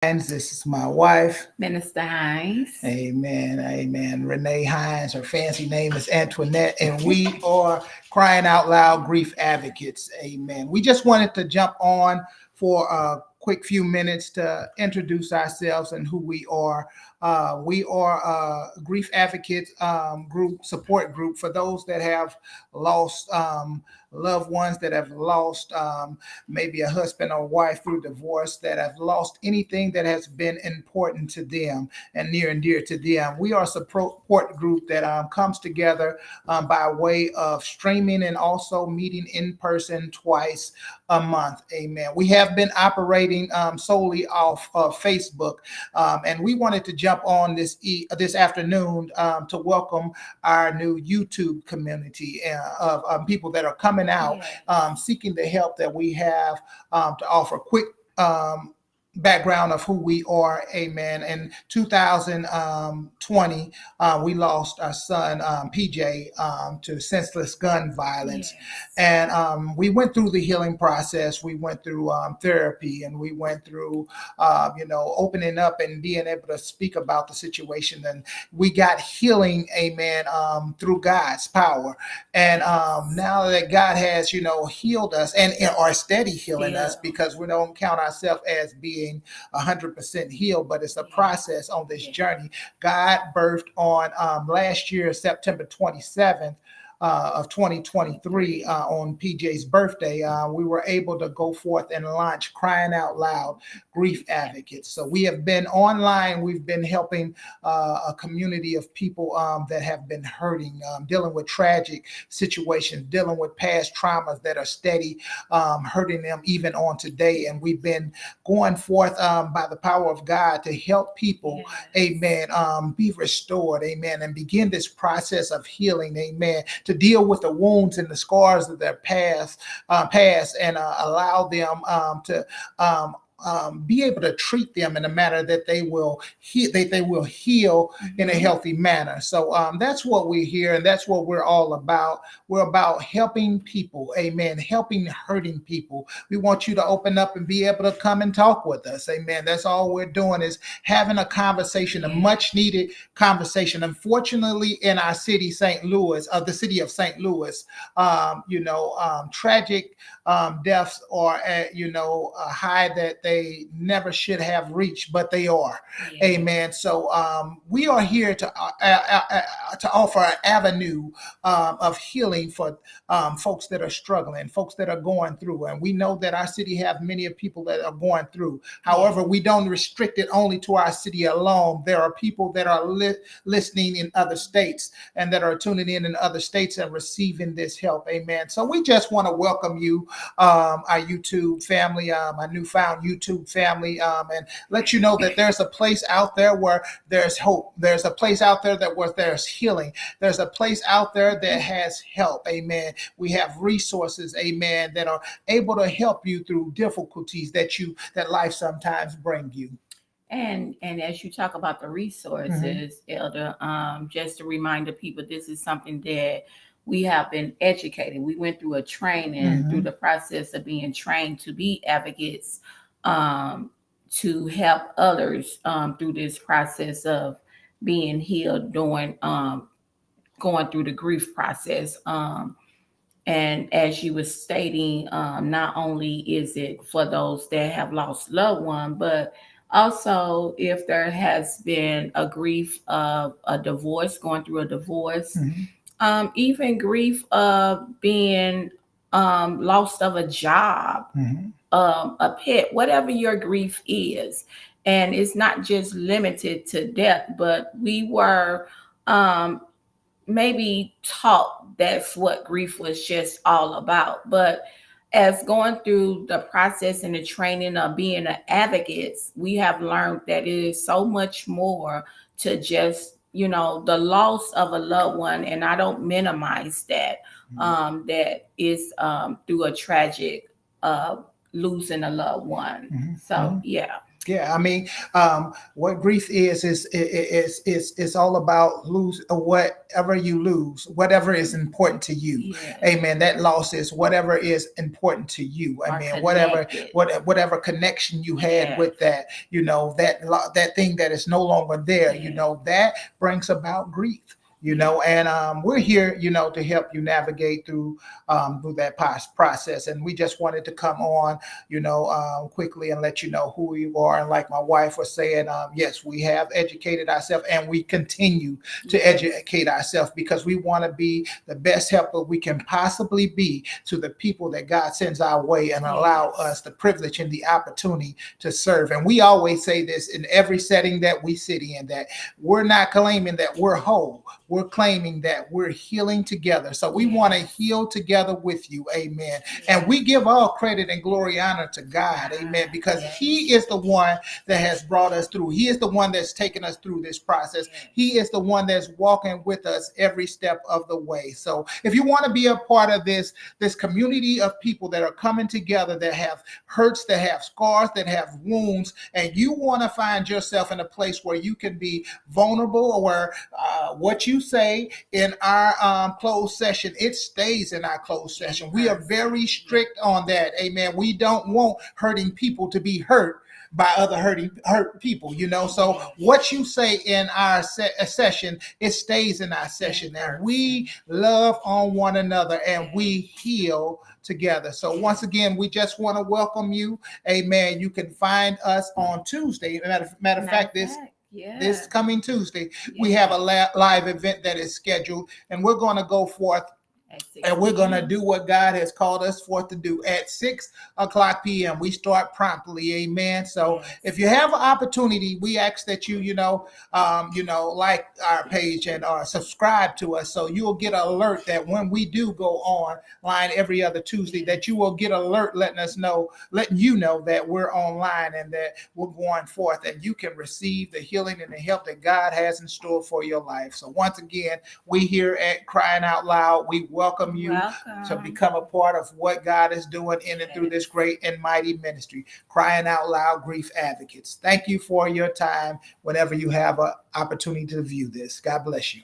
This is my wife. Minister Hines. Amen. Amen. Renee Hines. Her fancy name is Antoinette, and we are crying out loud grief advocates. Amen. We just wanted to jump on for a quick few minutes to introduce ourselves and who we are. We are a grief advocate group, support group for those that have lost loved ones, that have lost maybe a husband or wife through divorce, that have lost anything that has been important to them and near and dear to them. We are a support group that comes together by way of streaming and also meeting in person twice a month. Amen. We have been operating solely off of Facebook, and we wanted to jump on this afternoon to welcome our new YouTube community of people that are coming out seeking the help that we have to offer. Quick background of who we are. Amen. In 2020, we lost our son, PJ, to senseless gun violence. Yes. And we went through the healing process. We went through therapy, and we went through, opening up and being able to speak about the situation. And we got healing, amen, through God's power. And now that God has, healed us and are steady healing us, because we don't count ourselves as being 100% healed, but it's a process on this journey. God birthed on last year, September 27th, of 2023, on PJ's birthday, we were able to go forth and launch Crying Out Loud Grief Advocates. So we have been online. We've been helping a community of people that have been hurting, dealing with tragic situations, dealing with past traumas that are steady hurting them even on today. And we've been going forth by the power of God to help people, amen, be restored, amen, and begin this process of healing, amen, to deal with the wounds and the scars of their past, and allow them to be able to treat them in a manner that they will heal in a healthy manner. So that's what we're here, and that's what we're all about. We're about helping people, amen, helping hurting people. We want you to open up and be able to come and talk with us, amen. That's all we're doing, is having a conversation, a much needed conversation. Unfortunately, in our city, St. Louis, the city of St. Louis, tragic deaths are at, a high that they never should have reached, but they are. Amen. So we are here to offer an avenue of healing for folks that are struggling, folks that are going through. And we know that our city have many of people that are going through. However, we don't restrict it only to our city alone. There are people that are listening in other states and that are tuning in other states and receiving this help. Amen. So we just want to welcome you, our YouTube family, my newfound YouTube family, and let you know that there's a place out there where there's hope. There's a place out there where there's healing. There's a place out there that has help. Amen. We have resources, amen, that are able to help you through difficulties that life sometimes bring you. And as you talk about the resources, Elder, just to remind the people, this is something that we have been educated. We went through a training, through the process of being trained to be advocates, to help others through this process of being healed during going through the grief process. And as you were stating, not only is it for those that have lost loved one, but also if there has been a grief of a divorce, going through a divorce, even grief of being lost of a job, a pet, whatever your grief is. And it's not just limited to death, but we were maybe taught that's what grief was just all about. But as going through the process and the training of being an advocate, we have learned that it is so much more to just, the loss of a loved one. And I don't minimize that, that is through a tragic losing a loved one. So, yeah. Yeah, I mean, what grief is all about lose whatever you lose, whatever is important to you. Yes. Amen. That loss is whatever is important to you. I Are mean, connected. whatever connection you had Yes. with that, that thing that is no longer there, Yes. that brings about grief. And we're here, to help you navigate through that process. And we just wanted to come on, quickly and let you know who you are. And like my wife was saying, yes, we have educated ourselves and we continue to Yes. educate ourselves because we want to be the best helper we can possibly be to the people that God sends our way and allow Yes. us the privilege and the opportunity to serve. And we always say this in every setting that we sit in, that we're not claiming that we're whole. We're claiming that we're healing together. So we want to Yes. heal together with you. Amen. Yes. And we give all credit and glory, honor to God. Amen. Because Yes. He is the one that has brought us through. He is the one that's taken us through this process. Yes. He is the one that's walking with us every step of the way. So if you want to be a part of this community of people that are coming together, that have hurts, that have scars, that have wounds, and you want to find yourself in a place where you can be vulnerable, or what you say in our closed session, it stays in our closed session. We are very strict on that. Amen. We don't want hurting people to be hurt by other hurt people, So what you say in our session, it stays in our session, and we love on one another and we heal together. So once again, we just want to welcome you. Amen. You can find us on Tuesday. Matter of fact, this coming Tuesday, we have a live event that is scheduled, and we're going to go forth and we're going to do what God has called us forth to do at 6:00 p.m. We start promptly. Amen. So if you have an opportunity, we ask that you, like our page and subscribe to us, so you'll get an alert that when we do go online every other Tuesday, that you will get an alert letting you know that we're online and that we're going forth, and you can receive the healing and the help that God has in store for your life. So once again, we here at Crying Out Loud, we welcome you to become a part of what God is doing in and through this great and mighty ministry, Crying Out Loud Grief Advocates. Thank you for your time whenever you have an opportunity to view this. God bless you.